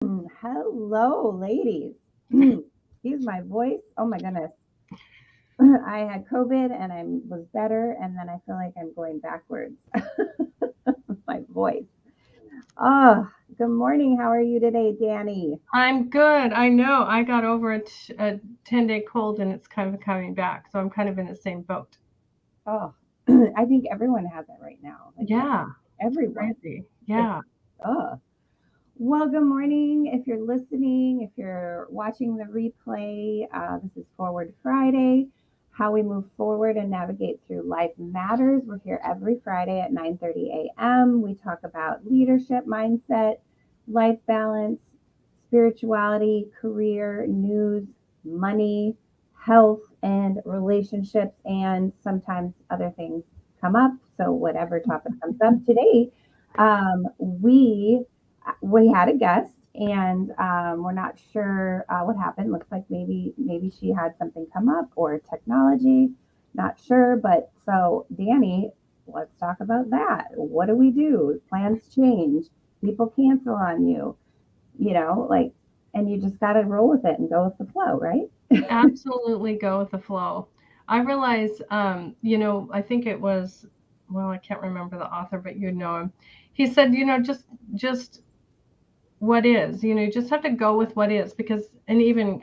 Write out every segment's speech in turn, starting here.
Hello, ladies. Excuse my voice. Oh my goodness. I had COVID and I was better, and then I feel like I'm going backwards. My voice. Oh, good morning. How are you today, Dani? I'm good. I know. I got over a 10-day cold and it's kind of coming back. So I'm kind of in the same boat. Oh, I think everyone has it right now. Like Yeah, it's everyone. crazy. It's Yeah. well, good morning. If you're listening, if you're watching the replay, this is Forward Friday. How we move forward and navigate through life matters. We're here every Friday at 9:30 a.m. We talk about leadership, mindset, life balance, spirituality, career, news, money, health, and relationships, and sometimes other things come up. So whatever topic comes up today, we had a guest and we're not sure what happened. Looks like maybe she had something come up or technology, not sure. But so Dani, let's talk about that. What do we do? Plans change, people cancel on you, like, and you just got to roll with it and go with the flow, right? Absolutely go with the flow. I realize, I think it was, well, I can't remember the author, but you know him. He said, just what is, you just have to go with what is because, and even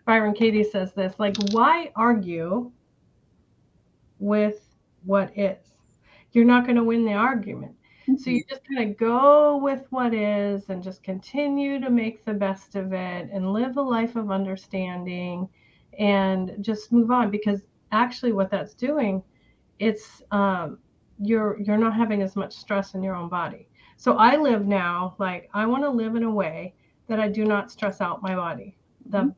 Byron Katie says this, like, why argue with what is? You're not going to win the argument. So you Mhm. just kind of go with what is and just continue to make the best of it and live a life of understanding and just move on because actually what that's doing, it's you're not having as much stress in your own body. So I live now like I want to live in a way that I do not stress out my body. Mhm. The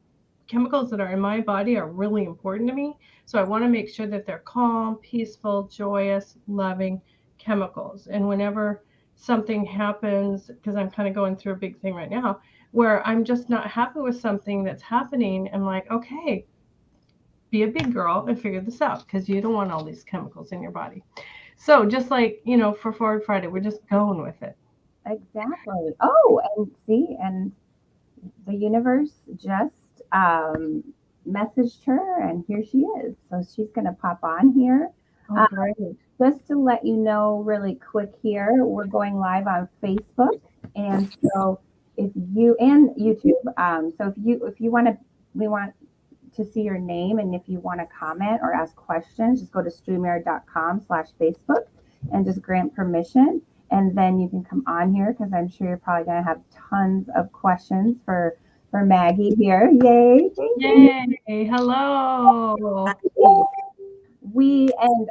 chemicals that are in my body are really important to me. So I want to make sure that they're calm, peaceful, joyous, loving chemicals. And whenever something happens, because I'm kind of going through a big thing right now, where I'm just not happy with something that's happening, I'm like, okay, be a big girl and figure this out because you don't want all these chemicals in your body. So just like, for Forward Friday, we're just going with it. Exactly. Oh, and see, and the universe just messaged her, and here she is. So she's going to pop on here. Oh, Uh, great. just to let you know, really quick here, we're going live on Facebook, and so if you and YouTube. So if you want to, we want to see your name, and if you want to comment or ask questions, just go to streamer.com/Facebook and just grant permission. And then you can come on here because I'm sure you're probably going to have tons of questions for Magy here. Yay! Thank you. Yay. Hello. We and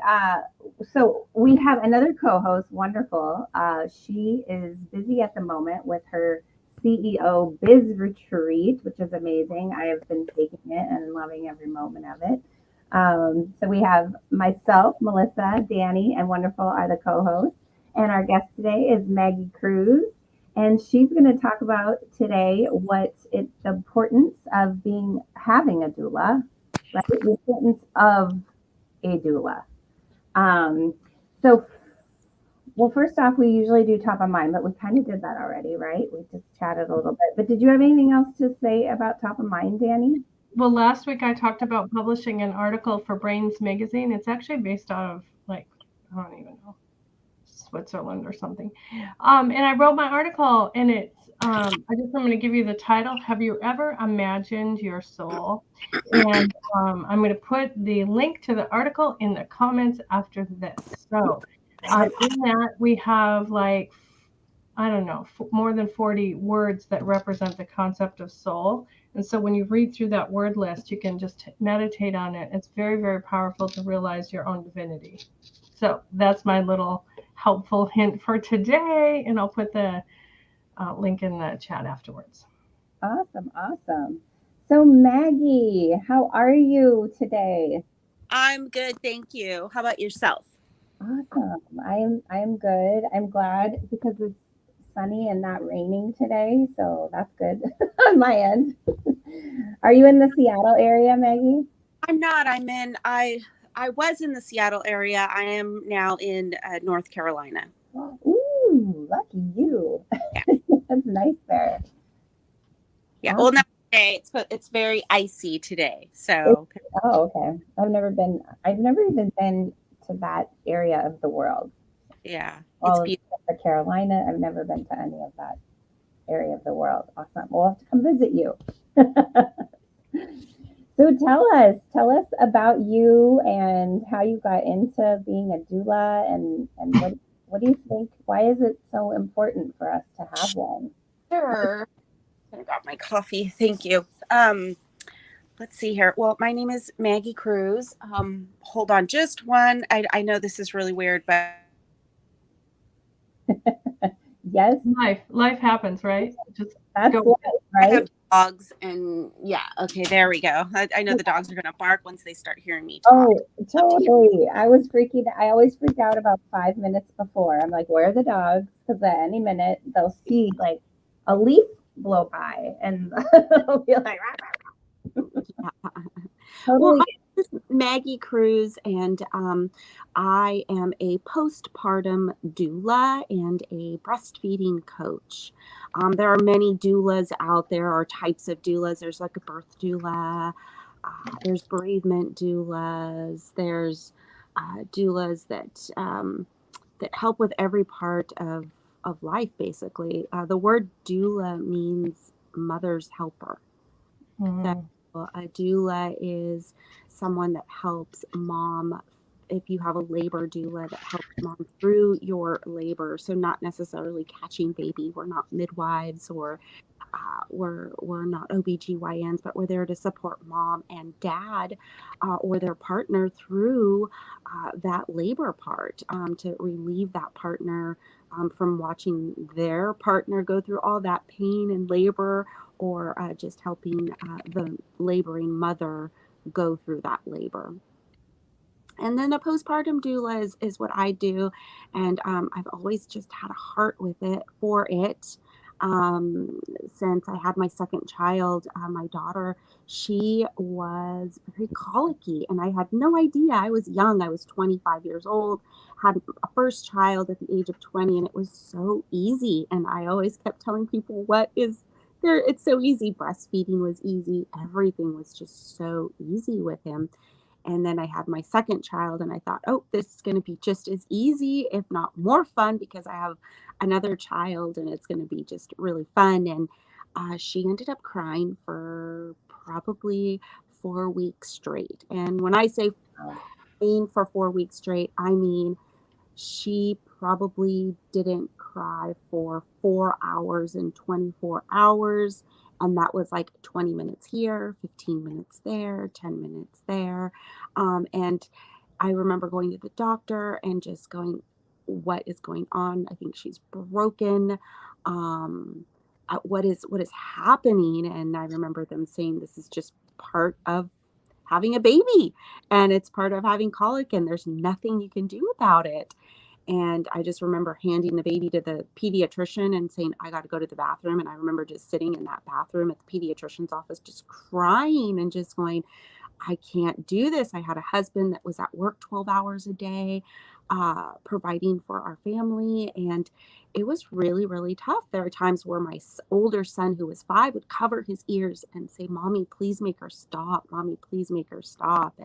so we have another co-host. Wonderful. She is busy at the moment with her CEO Biz Retreat, which is amazing. I have been taking it and loving every moment of it. So we have myself, Melissa, Dani, and Wonderful are the co-hosts. And our guest today is Magy Cruz. And she's going to talk about today the importance of having a doula, right? The importance of a doula. Um, so, well, first off, we usually do top of mind, but we kind of did that already, right? We just chatted a little bit. But did you have anything else to say about top of mind, Dani? Well, last week I talked about publishing an article for Brains magazine. It's actually based out of like I don't even know, Switzerland or something. And I wrote my article, and I'm going to give you the title. Have you ever imagined your soul? And I'm going to put the link to the article in the comments after this. So in that we have like I don't know, more than 40 words that represent the concept of soul. And so when you read through that word list, you can just meditate on it. It's very, very powerful to realize your own divinity. So that's my little helpful hint for today. And I'll put the link in the chat afterwards. Awesome, awesome. So, Magy, how are you today? I'm good, thank you. How about yourself? Awesome. I am good. I'm glad because it's sunny and not raining today, so that's good on my end. Are you in the Seattle area, Magy? I'm not. I was in the Seattle area. I am now in North Carolina. Ooh, lucky you. Yeah. That's nice there. Yeah. Awesome. Well, not today. It's very icy today. It- So oh, okay. I've never even been to that area of the world. yeah, it's All of beautiful. the Carolina. I've never been to any of that area of the world. Awesome. We'll have to come visit you. So tell us about you and how you got into being a doula and what do you think? Why is it so important for us to have one? Sure. I got my coffee. Thank you. Let's see here. Well, my name is Magy Cruz. Hold on just one. I know this is really weird, but Yes, Life happens, right? Just that's go life, with it. I right? have dogs and yeah, okay, there we go. I know the dogs are going to bark once they start hearing me talk. Oh, totally. I always freak out about 5 minutes before. I'm like, where are the dogs? Because at any minute they'll see like a leaf blow by and they'll be like, "Rah, rah." Well, Totally. my name is Magy Cruz, and I am a postpartum doula and a breastfeeding coach. There are many doulas out there, or types of doulas. There's like a birth doula, there's bereavement doulas, there's doulas that help with every part of life, basically. The word doula means mother's helper. So Mhm. a doula is someone that helps mom. If you have a labor doula that helps mom through your labor, so not necessarily catching baby. We're not midwives or we're not OBGYNs, but we're there to support mom and dad or their partner through that labor part to relieve that partner from watching their partner go through all that pain and labor, or just helping the laboring mother go through that labor. And then a postpartum doula is what I do. And I've always just had a heart with it for it. Since I had my second child, my daughter, she was very colicky, and I had no idea. I was young, I was 25 years old, had a first child at the age of 20, and it was so easy. And I always kept telling people, what is there? It's so easy. Breastfeeding was easy, everything was just so easy with him. And then I had my second child, and I thought, oh, this is going to be just as easy, if not more fun, because I have another child and it's going to be just really fun. And she ended up crying for probably 4 weeks straight. And when I say crying for 4 weeks straight, I mean she probably didn't cry for 4 hours and 24 hours. And that was like 20 minutes here, 15 minutes there, 10 minutes there. And I remember going to the doctor and just going, what is going on? I think she's broken. Um, what is happening? And I remember them saying this is just part of having a baby, and it's part of having colic, and there's nothing you can do about it. And I just remember handing the baby to the pediatrician and saying, I got to go to the bathroom. And I remember just sitting in that bathroom at the pediatrician's office, just crying and just going, I can't do this. I had a husband that was at work 12 hours a day, providing for our family. And it was really, really tough. There are times where my older son, who was 5, would cover his ears and say, Mommy, please make her stop. Mommy, please make her stop.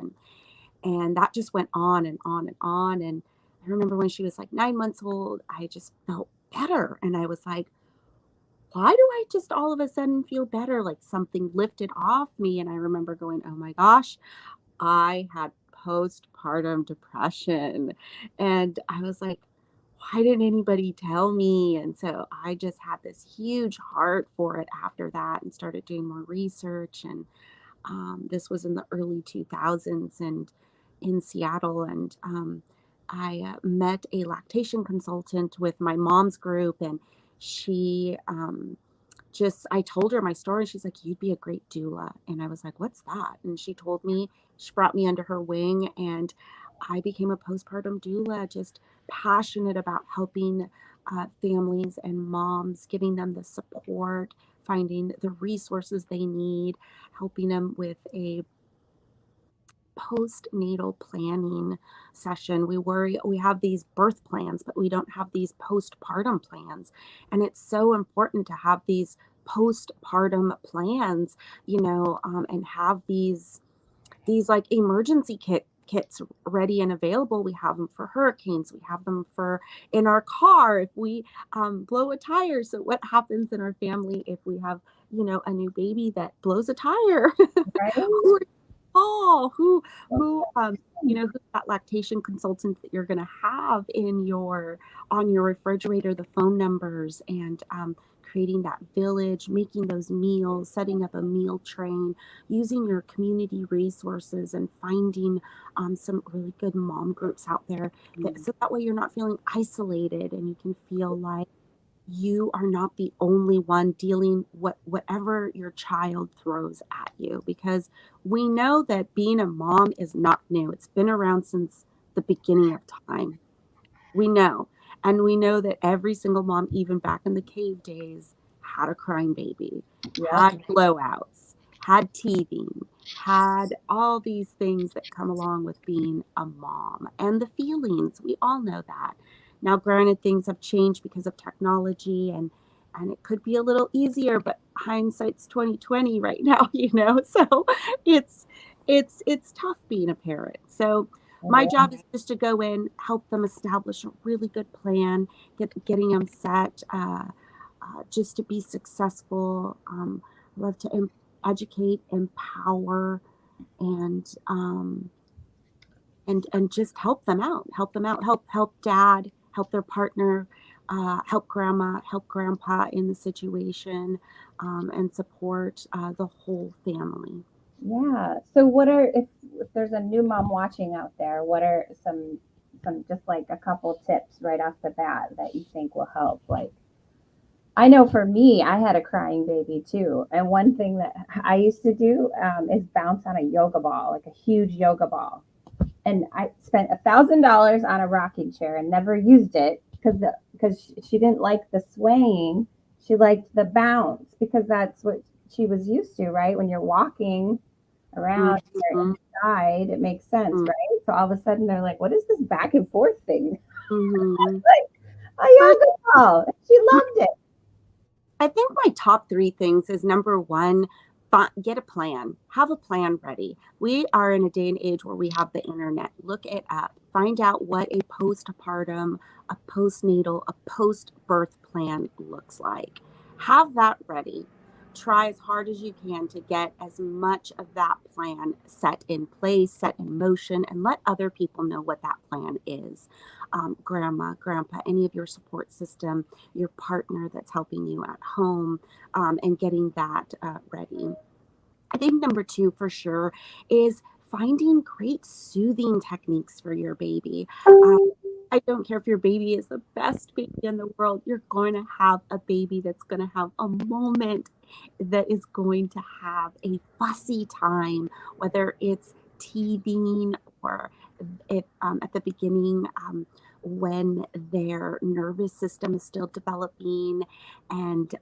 And that just went on and on and on. And I remember when she was like 9 months old, I just felt better. And I was like, why do I just all of a sudden feel better? Like something lifted off me. And I remember going, oh my gosh, I had postpartum depression. And I was like, why didn't anybody tell me? And so I just had this huge heart for it after that and started doing more research. And this was in the early 2000s and in Seattle. And I met a lactation consultant with my mom's group, and she I told her my story. She's like, you'd be a great doula. And I was like, what's that? And she told me, she brought me under her wing, and I became a postpartum doula, just passionate about helping families and moms, giving them the support, finding the resources they need, helping them with a postnatal planning session. We have these birth plans, but we don't have these postpartum plans. And it's so important to have these postpartum plans, and have these like emergency kits ready and available. We have them for hurricanes. We have them for in our car if we blow a tire. So what happens in our family if we have, a new baby that blows a tire? Right? Who call? Who's that lactation consultant that you're going to have on your refrigerator, the phone numbers, and creating that village, making those meals, setting up a meal train, using your community resources, and finding some really good mom groups out there. So that way you're not feeling isolated, and you can feel like you are not the only one dealing whatever your child throws at you, because we know that being a mom is not new. It's been around since the beginning of time. We know. And we know that every single mom, even back in the cave days, had a crying baby, had blowouts, had teething, had all these things that come along with being a mom, and the feelings. We all know that. Now, granted, things have changed because of technology, and it could be a little easier, but hindsight's 2020 right now, So it's tough being a parent. So my job is just to go in, help them establish a really good plan, getting them set, just to be successful. Love to educate, empower, and just help them out, help dad, help their partner, help grandma, help grandpa in the situation, and support the whole family. Yeah. So what are if there's a new mom watching out there, what are some just like a couple tips right off the bat that you think will help? Like I know for me, I had a crying baby too. And one thing that I used to do is bounce on a yoga ball, like a huge yoga ball. And I spent $1,000 on a rocking chair and never used it because she didn't like the swaying. She liked the bounce because that's what she was used to, right? When you're walking around Mm-hmm. inside, it makes sense, Mm-hmm. right? So all of a sudden they're like, "What is this back and forth thing?" Mm-hmm. Like a yoga ball. She loved it. I think my top three things is number one, get a plan. Have a plan ready. We are in a day and age where we have the internet. Look it up. Find out what a postpartum, a postnatal, a post-birth plan looks like. Have that ready. Try as hard as you can to get as much of that plan set in place, set in motion, and let other people know what that plan is. Grandma, grandpa, any of your support system, your partner that's helping you at home, and getting that ready. I think number two for sure is finding great soothing techniques for your baby. I don't care if your baby is the best baby in the world, you're going to have a baby that's going to have a moment that is going to have a fussy time, whether it's teething or if at the beginning, when their nervous system is still developing, and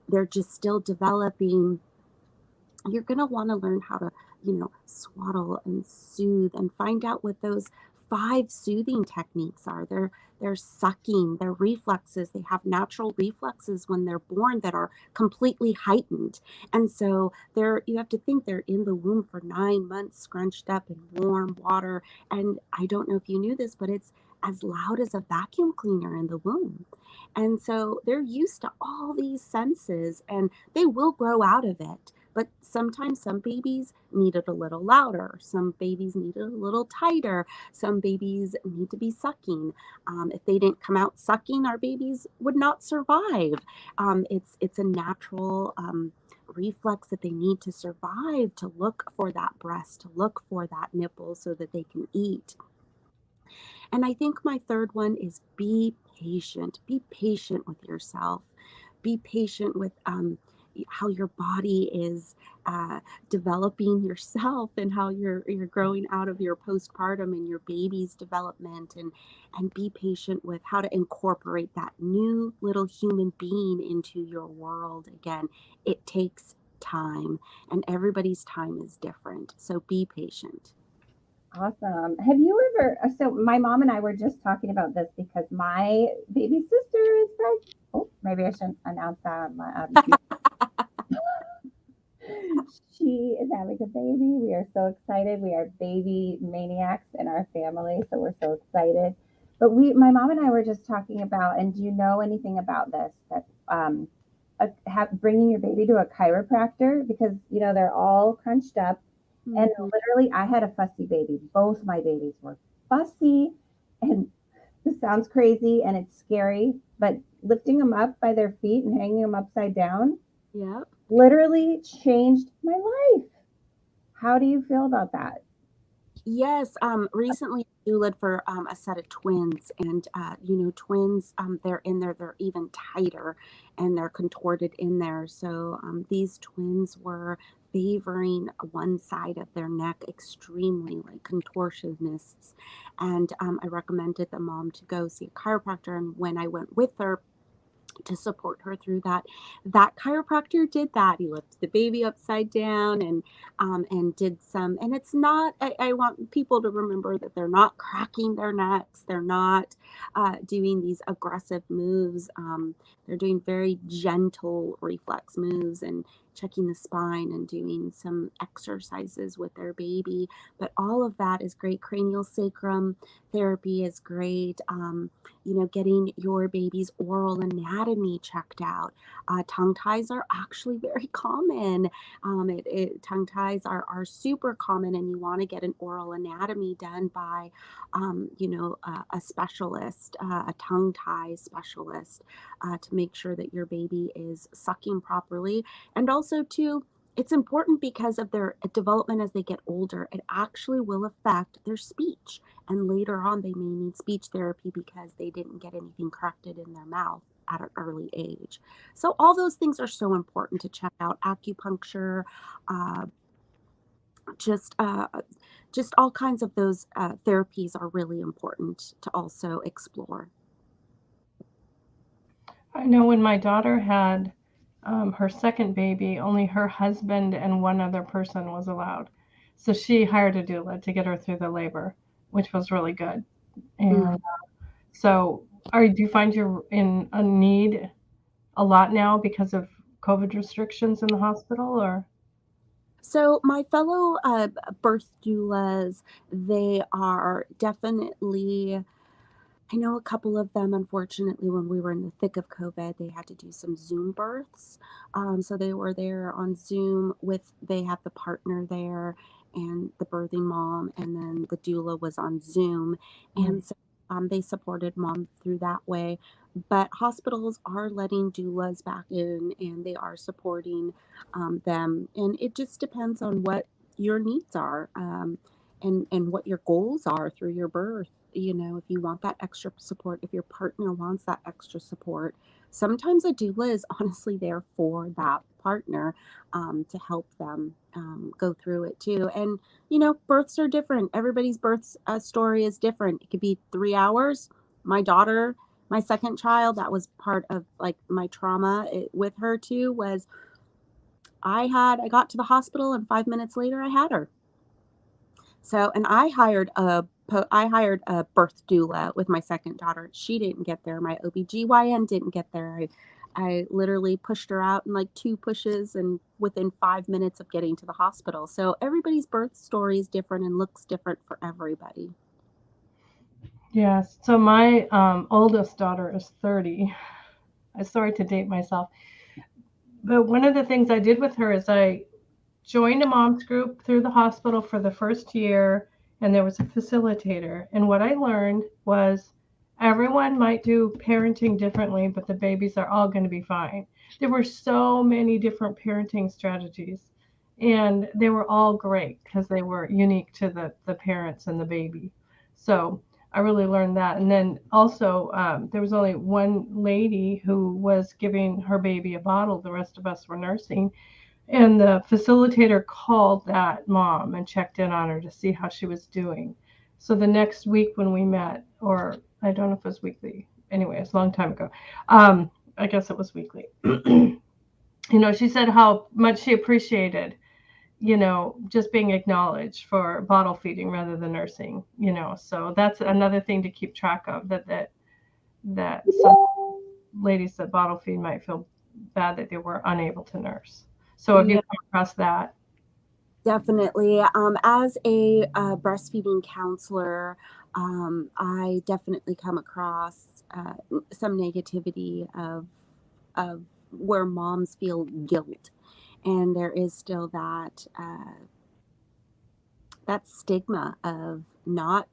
they're just still developing. You're going to want to learn how to, swaddle and soothe, and find out what those 5 soothing techniques are. They're sucking, their reflexes. They have natural reflexes when they're born that are completely heightened. And so you have to think they're in the womb for 9 months, scrunched up in warm water. And I don't know if you knew this, but it's as loud as a vacuum cleaner in the womb. And so they're used to all these senses, and they will grow out of it. But sometimes some babies need it a little louder. Some babies need it a little tighter. Some babies need to be sucking. If they didn't come out sucking, our babies would not survive. It's a natural reflex that they need to survive, to look for that breast, to look for that nipple so that they can eat. And I think my third one is be patient. Be patient with yourself. Be patient with how your body is developing yourself, and how you're growing out of your postpartum and your baby's development, and be patient with how to incorporate that new little human being into your world. Again, it takes time, and everybody's time is different. So be patient. Awesome. Have you ever, so my mom and I were just talking about this because my baby sister is pregnant. Oh, maybe I shouldn't announce that on my, she is having a baby. We are so excited. We are baby maniacs in our family, so we're so excited. But my mom and I were just talking about, and do you know anything about this? That bringing your baby to a chiropractor because they're all crunched up, and Mhm. literally, I had a fussy baby. Both my babies were fussy, and this sounds crazy and it's scary, but lifting them up by their feet and hanging them upside down Yep. literally changed my life. How do you feel about that? Yes, recently I doulaed for a set of twins, and twins, they're in there, they're even tighter, and they're contorted in there. So these twins were favoring one side of their neck extremely, like contortionists, and I recommended the mom to go see a chiropractor. And when I went with her to support her through that chiropractor did that. He lifted the baby upside down and did some, and it's not, I want people to remember that they're not cracking their necks, they're not doing these aggressive moves. They're doing very gentle reflex moves and checking the spine and doing some exercises with their baby. But all of that is great. Cranial sacrum therapy is great. Getting your baby's oral anatomy checked out. Tongue ties are actually very common. Tongue ties are super common, and you want to get an oral anatomy done by, a specialist, a tongue tie specialist, to make sure that your baby is sucking properly. And also, too, it's important because of their development as they get older. It actually will affect their speech. And later on, they may need speech therapy because they didn't get anything corrected in their mouth at an early age. So, all those things are so important to check out. Acupuncture, uh, just uh, just all kinds of those therapies are really important to also explore. I know when my daughter had her second baby, only her husband and one other person was allowed. So she hired a doula to get her through the labor, which was really good. Mm. And so, do you find you're in a need a lot now because of COVID restrictions in the hospital, or? So, my fellow birth doulas, they are definitely, I know a couple of them, unfortunately, when we were in the thick of COVID, they had to do some Zoom births. So they were there on Zoom they had the partner there and the birthing mom, and then the doula was on Zoom. Mm. And so they supported mom through that way. But hospitals are letting doulas back in and they are supporting them. And it just depends on what your needs are. And what your goals are through your birth. If you want that extra support, if your partner wants that extra support, sometimes a doula is honestly there for that partner, to help them go through it too. And births are different. Everybody's birth story is different. It could be 3 hours. My daughter, my second child, that was part of like my trauma with her too. Was I got to the hospital and 5 minutes later I had her. So, and I hired a birth doula with my second daughter. She didn't get there. My OBGYN didn't get there. I literally pushed her out in like two pushes and within 5 minutes of getting to the hospital. So everybody's birth story is different and looks different for everybody. Yes. So my oldest daughter is 30. I'm sorry to date myself, but one of the things I did with her is I joined a mom's group through the hospital for the first year, and there was a facilitator. And what I learned was everyone might do parenting differently, but the babies are all going to be fine. There were so many different parenting strategies, and they were all great because they were unique to the parents and the baby. So I really learned that. And then also, there was only one lady who was giving her baby a bottle, the rest of us were nursing, and the facilitator called that mom and checked in on her to see how she was doing. So the next week when we met, or I don't know if it was weekly, anyway, it's a long time ago. I guess it was weekly. She said how much she appreciated just being acknowledged for bottle feeding rather than nursing, so that's another thing to keep track of, that some ladies that bottle feed might feel bad that they were unable to nurse. So if you come across that. Definitely. As a breastfeeding counselor, I definitely come across some negativity of where moms feel guilt, and there is still that stigma of not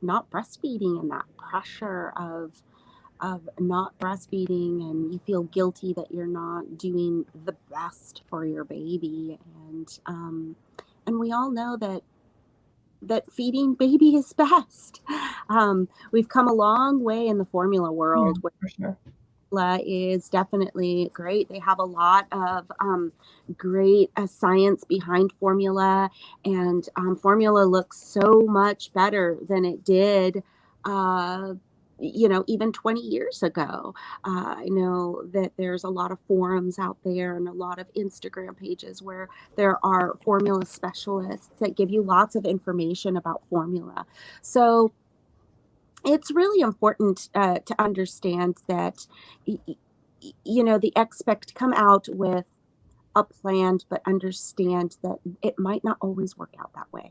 breastfeeding, and that pressure of not breastfeeding, and you feel guilty that you're not doing the best for your baby, and we all know that feeding baby is best. We've come a long way in the formula world, Yeah, for sure. is definitely great. They have a lot of great science behind formula, and formula looks so much better than it did, even 20 years ago. I know that there's a lot of forums out there and a lot of Instagram pages where there are formula specialists that give you lots of information about formula. So it's really important to understand that, come out with a plan, but understand that it might not always work out that way.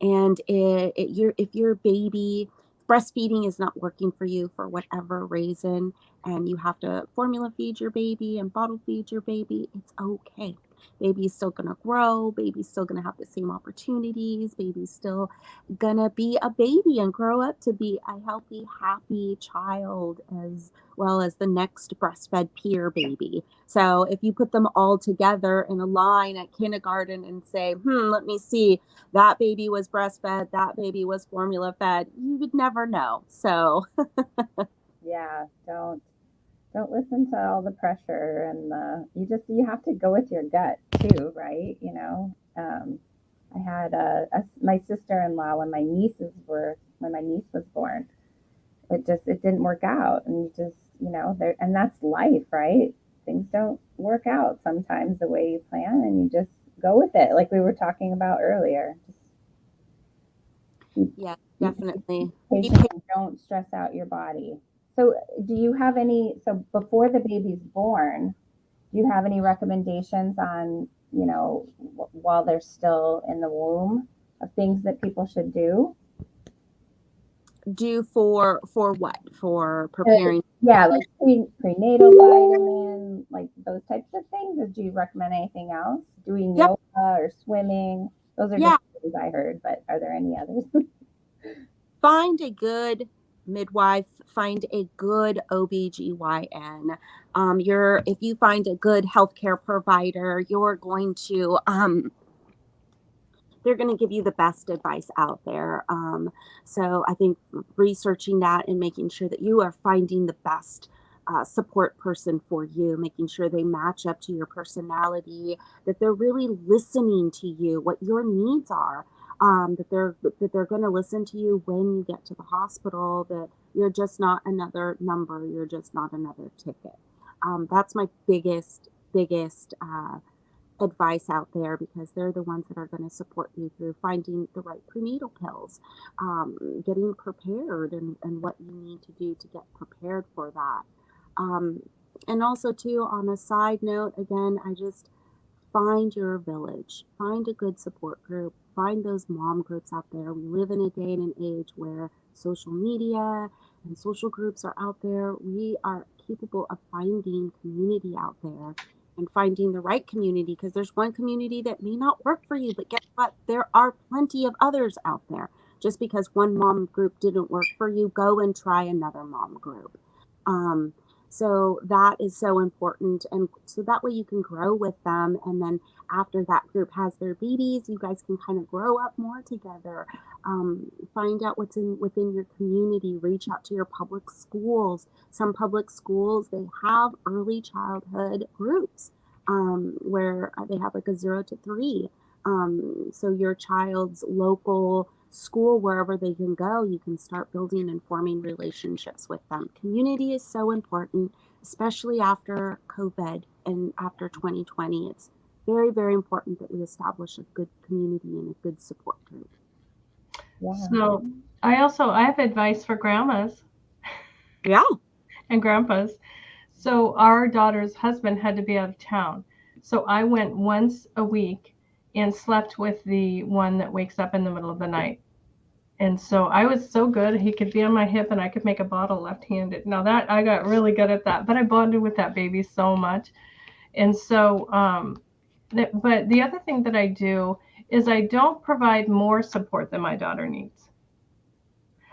And if your baby breastfeeding is not working for you for whatever reason, and you have to formula feed your baby and bottle feed your baby, it's okay. Baby's still gonna grow. Baby's still gonna have the same opportunities. Baby's still gonna be a baby and grow up to be a healthy, happy child, as well as the next breastfed peer baby. So if you put them all together in a line at kindergarten and say, let me see, that baby was breastfed, that baby was formula fed, you would never know. So Yeah, don't listen to all the pressure, and you have to go with your gut too, right? I had my sister-in-law when my niece was born. It didn't work out, and you just there, and that's life, right? Things don't work out sometimes the way you plan, and you just go with it, like we were talking about earlier. Just yeah, be definitely. patient and don't stress out your body. So, do you have so before the baby's born, do you have any recommendations on, while they're still in the womb, of things that people should do? Do for what? For preparing? Yeah, like prenatal vitamin, like those types of things. Or do you recommend anything else? Doing Yep. yoga or swimming? Those are Yeah. just things I heard, but are there any others? Find a good midwife, find a good OBGYN. If you find a good healthcare provider, they're going to give you the best advice out there. So I think researching that and making sure that you are finding the best support person for you, making sure they match up to your personality, that they're really listening to you, what your needs are, that they're going to listen to you when you get to the hospital, that you're just not another number, you're just not another ticket. That's my biggest advice out there, because they're the ones that are going to support you through finding the right prenatal pills, getting prepared, and what you need to do to get prepared for that. And also, too, on a side note, again, I just find your village, find a good support group, find those mom groups out there. We live in a day and an age where social media and social groups are out there. We are capable of finding community out there, and finding the right community, because there's one community that may not work for you, but guess what? There are plenty of others out there. Just because one mom group didn't work for you, go and try another mom group. Um, so that is so important. And so that way you can grow with them. And then after that group has their babies, you guys can kind of grow up more together. Find out what's within your community, reach out to your public schools. Some public schools, they have early childhood groups, where they have like a 0 to 3. So your child's local school, wherever they can go, you can start building and forming relationships with them. Community is so important, especially after COVID and after 2020. It's very, very important that we establish a good community and a good support group. Yeah. So I have advice for grandmas Yeah. and grandpas. So our daughter's husband had to be out of town. So I went once a week and slept with the one that wakes up in the middle of the night. And so I was so good. He could be on my hip and I could make a bottle left-handed. Now that I got really good at that, but I bonded with that baby so much. And so, but the other thing that I do is I don't provide more support than my daughter needs.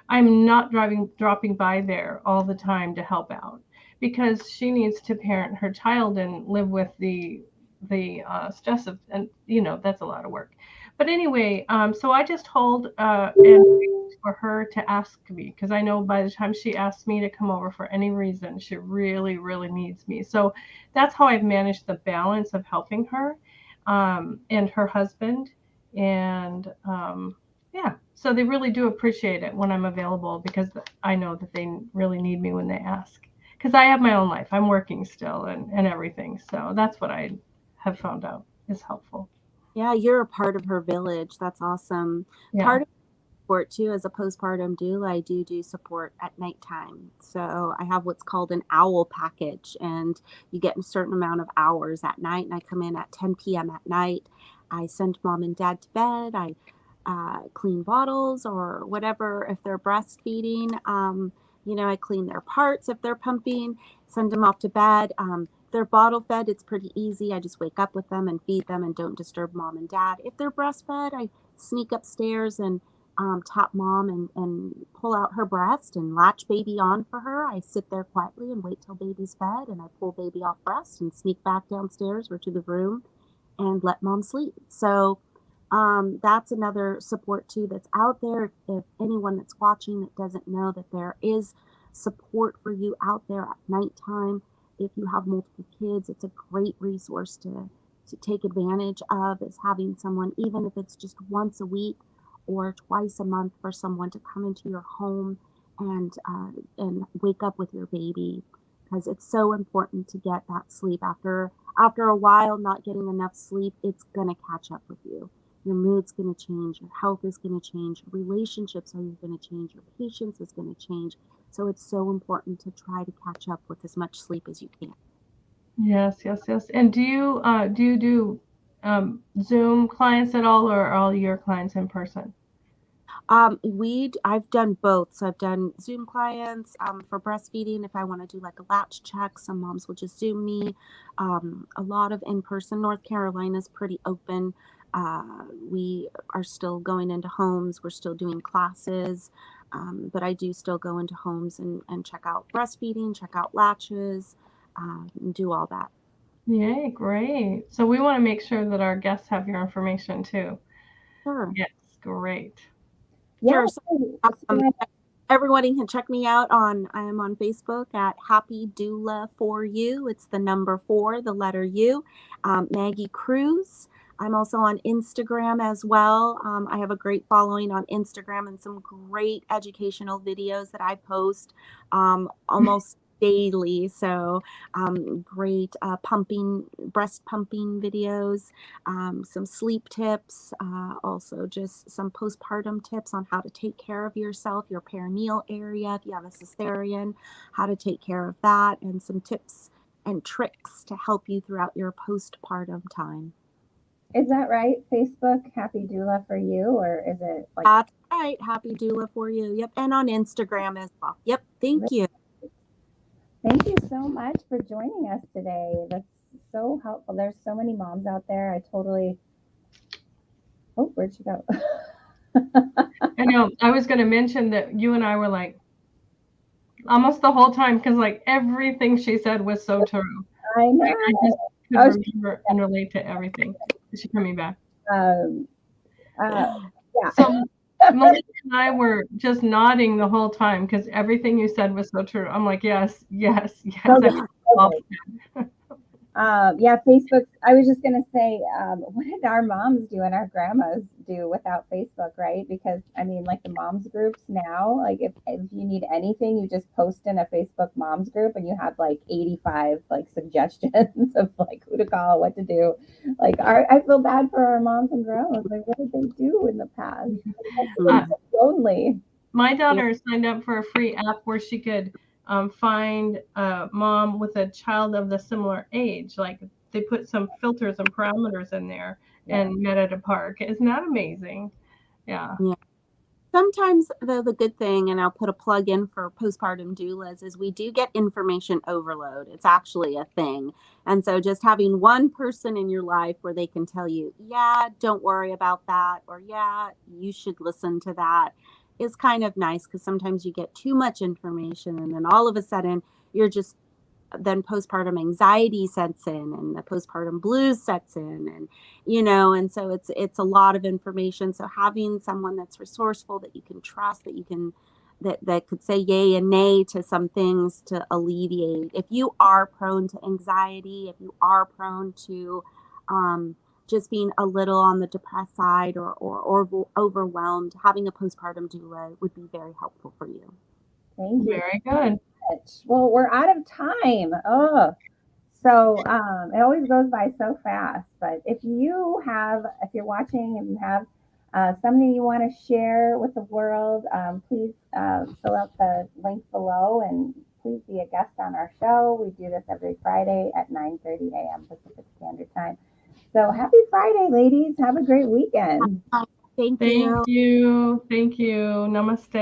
I'm not dropping by there all the time to help out because she needs to parent her child and live with the stress of, and that's a lot of work. But anyway, so I just hold and wait for her to ask me, because I know by the time she asks me to come over for any reason, she really, really needs me. So that's how I've managed the balance of helping her and her husband. And yeah, so they really do appreciate it when I'm available, because I know that they really need me when they ask. Because I have my own life. I'm working still and everything. So that's what I have found out is helpful. Yeah, you're a part of her village. That's awesome. Yeah. Part of support too, as a postpartum doula, I do support at nighttime. So I have what's called an owl package, and you get a certain amount of hours at night. And I come in at 10 p.m. at night. I send mom and dad to bed. I clean bottles or whatever if they're breastfeeding. I clean their parts if they're pumping. Send them off to bed. If they're bottle fed, it's pretty easy. I just wake up with them and feed them and don't disturb mom and dad. If they're breastfed, I sneak upstairs and tap mom and pull out her breast and latch baby on for her. I sit there quietly and wait till baby's fed, and I pull baby off breast and sneak back downstairs or to the room and let mom sleep. So that's another support too that's out there. If anyone that's watching that doesn't know that there is support for you out there at nighttime, if you have multiple kids, it's a great resource to take advantage of, is having someone, even if it's just once a week or twice a month, for someone to come into your home and wake up with your baby, because it's so important to get that sleep. After a while not getting enough sleep, it's going to catch up with you. Your mood's going to change, your health is going to change, your relationships are going to change, your patience is going to change. So it's so important to try to catch up with as much sleep as you can. Yes. And do you do Zoom clients at all, or are all your clients in person? I've done both. So I've done Zoom clients for breastfeeding. If I want to do like a latch check, some moms will just Zoom me. A lot of in person. North Carolina's pretty open. We are still going into homes. We're still doing classes. But I do still go into homes and check out breastfeeding, check out latches, and do all that. Yay, great. So we want to make sure that our guests have your information too. Sure. Yes, great. Yeah. Sure. Everybody can check me out I am on Facebook at Happy Doula for You. It's the number 4, the letter U. Magy Cruz. I'm also on Instagram as well. I have a great following on Instagram and some great educational videos that I post almost daily. So great breast pumping videos, some sleep tips, also just some postpartum tips on how to take care of yourself, your perineal area, if you have a cesarean, how to take care of that, and some tips and tricks to help you throughout your postpartum time. Is that right? Facebook, Happy Doula for You, or is it like? That's right, Happy Doula for You. Yep, and on Instagram as well. Yep, thank you. Thank you so much for joining us today. That's so helpful. There's so many moms out there. Oh, where'd she go? I know. I was going to mention that you and I were like almost the whole time, because like everything she said was so true. I know. I just could remember and relate to everything. Is she coming back? Yeah. So Melissa and I were just nodding the whole time because everything you said was so true. I'm like, yes. Okay. Yeah, Facebook. I was just gonna say, what did our moms do and our grandmas do without Facebook, right? Because I mean, like the moms groups now, like if you need anything, you just post in a Facebook moms group, and you have like 85 like suggestions of like who to call, what to do. Like I feel bad for our moms and grandmas. Like, what did they do in the past? Uh, It's so lonely. my daughter signed up for a free app where she could find a mom with a child of the similar age. Like they put some filters and parameters in there and met at a park. Isn't that amazing? Yeah. Yeah. Sometimes, though, the good thing, and I'll put a plug in for postpartum doulas, is we do get information overload. It's actually a thing. And so just having one person in your life where they can tell you, yeah, don't worry about that, or yeah, you should listen to that, is kind of nice, because sometimes you get too much information and then all of a sudden you're just, then postpartum anxiety sets in and the postpartum blues sets in, and and so it's a lot of information. So having someone that's resourceful, that you can trust, that you can, that could say yay and nay to some things to alleviate, if you are prone to anxiety, if you are prone to just being a little on the depressed side, or overwhelmed, having a postpartum doula would be very helpful for you. Thank you. Very good. Well, we're out of time. Oh, so it always goes by so fast. But if you're watching and you have something you want to share with the world, please fill out the link below and please be a guest on our show. We do this every Friday at 9:30 a.m. Pacific Standard Time. So happy Friday, ladies. Have a great weekend. Thank Thank you. you. Thank you. Namaste.